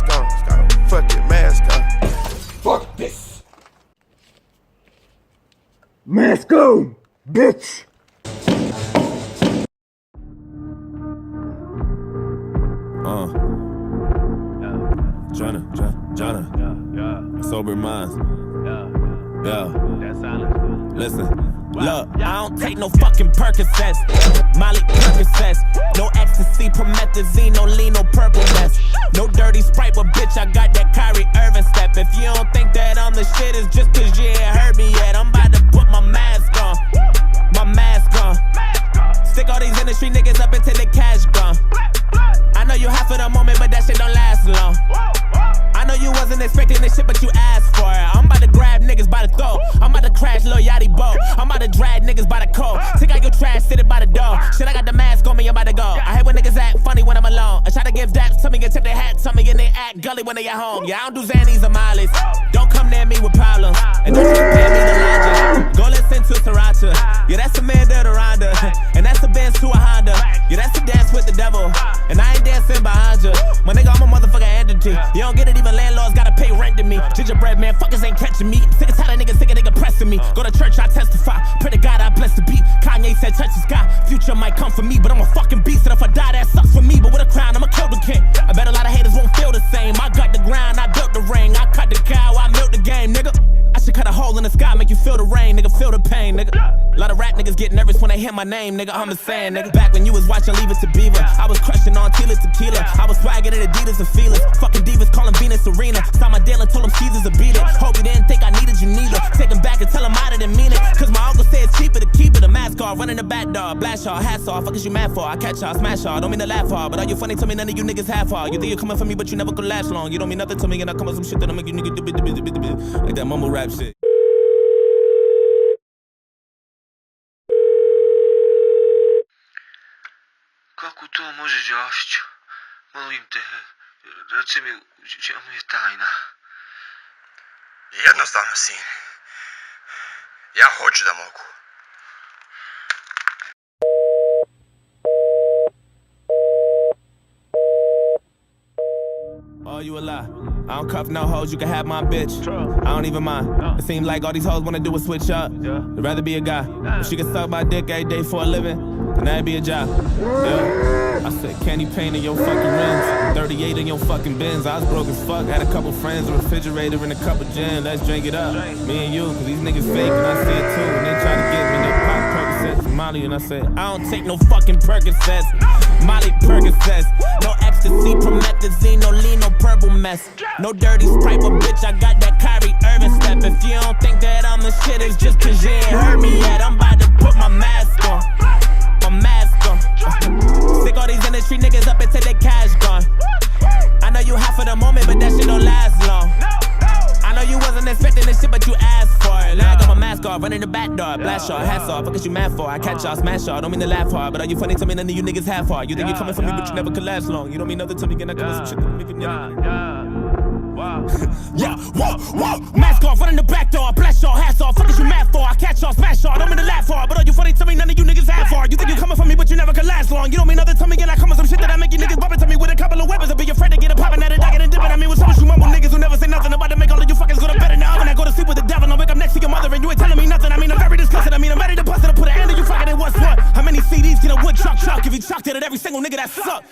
mask on. Got a fucking mask on. Fuck this. Mask on, bitch. Jonah, sober minds. Listen, look, I don't take no fucking Percocets, Molly Percocets, no ecstasy, promethazine, no lean, no purple vest, no dirty Sprite, but bitch, I got that Kyrie Irving step. If you don't think that I'm the shit, it's just cause you ain't heard me yet. I'm about to put my mask on, stick all these industry niggas up until the cash gone. I know you hot for the moment, but that shit don't last long. I know you wasn't expecting this shit, but you asked for it. I'm about to grab niggas by the throat. I'm about to crash Lil Yachty boat. I'm about to drag niggas by the coat. Take out your trash, sit it by the door. Shit, I got the mask on me, I'm about to go. I hate when niggas act funny when I'm alone. I try to give daps to me and tip their hats on me, and they act gully when they at home. Yeah, I don't do Xannies or Mollies. Don't come near me with problems. And don't you compare me to logic. Go listen to Sriracha. Yeah, that's a man to Ronda. And that's a Benz to a Honda. Yeah, that's a dance with the devil. And I ain't dancing behind you. My nigga, I'm a motherfucking entity. You don't get it, even landlords gotta pay rent to me. Gingerbread man, fuckers ain't catching me. Sick as tired of niggas, sick of nigga pressing me. Go to church, I testify. Pray to God, I bless the beat. Kanye said, touch the sky. Future might come for me, but I'm a fucking beast. And if I die, that sucks for me. But with a crown, I'ma kill the king. I bet a lot of haters won't feel the same. I got the ground, I built the ring. I cut the cow, I milked the game, nigga. I should cut a hole in the sky, make you feel the rain, nigga, feel the pain, nigga. A lot of rap niggas get nervous when they hear my name, nigga, I'm the same, nigga. Back when you was watching Leave It to Beaver, I was crushing on Tila Tequila. I was swagging at Adidas and Feelers. Fucking divas calling Venus Serena. Saw my deal and told him Caesar's a beat it. Hope you didn't think I needed you neither. Take him back and tell him I didn't mean it. Cause my uncle said it's cheaper to keep it. A mask off, running the back door, blast y'all, hats off. Fuck is you mad for? I catch y'all, smash y'all. Don't mean to laugh hard, but are you funny to me? None of you niggas half hard. You think you're coming for me, but you never could last long. You don't mean nothing to me, and I come with some shit that'll make you niggas do like that mumble rap shit. Kako to može Jošću? Molim te, reci mi u čemu je tajna. Jednostavno, sin. Ja hoću da mogu. Oh, you a lie. I don't cuff no hoes, you can have my bitch. I don't even mind. It seems like all these hoes wanna do is switch up. They'd rather be a guy. If she can suck my dick every day for a living, then that'd be a job. Yeah. I said candy paint in your fucking rims, 38 in your fucking Benz. I was broke as fuck, had a couple friends, a refrigerator and a cup of gin. Let's drink it up, me and you, cause these niggas fake and I see it too. And they try to get me to pop Percocets and Molly, and I said I don't take no fucking Percocets, Molly Percocets, no ecstasy, promethazine, no lean, no purple mess, no dirty Sprite, but bitch, I got that Kyrie Irving step. If you don't think that I'm the shit, it's just cause you ain't heard me yet. I'm about to put my mask on, stick all these industry niggas up until the cash gone. I know you hot for the moment, but that shit don't last long. I know you wasn't expecting this shit, but you asked for it. Now I got my mask off, running the back door, blast y'all, hats off. Fuck is you mad for? I catch y'all, smash y'all. Don't mean to laugh hard, but are you funny to me? None of you niggas half hard. You think you're coming for me, but you never could last long. You don't mean nothing to me, and I come with some shit that make you yeah, whoa, mask off, running the back door, blast y'all, hats off. Fuck is you mad for? I catch y'all, smash y'all. Don't mean to laugh hard, but are you funny to me? None of you niggas half hard. You think you're coming for me, but you never could last long. You don't mean nothing to me, and I come with some shit that I make you niggas bumping to me with a couple of weapons. I'll be afraid to get a poppin' at it, I get and dip it. I mean, with some of you mumble niggas who never say nothing about to make all of you fuckers go to bed in the oven. I go to sleep with the devil, and I wake up next to your mother, and you ain't telling me nothing. I mean, I'm very disgusted. I mean, I'm ready to bust it and put an end to you fucking at what's what. How many CDs can a wood chuck? If you chucked it at every single nigga that suck?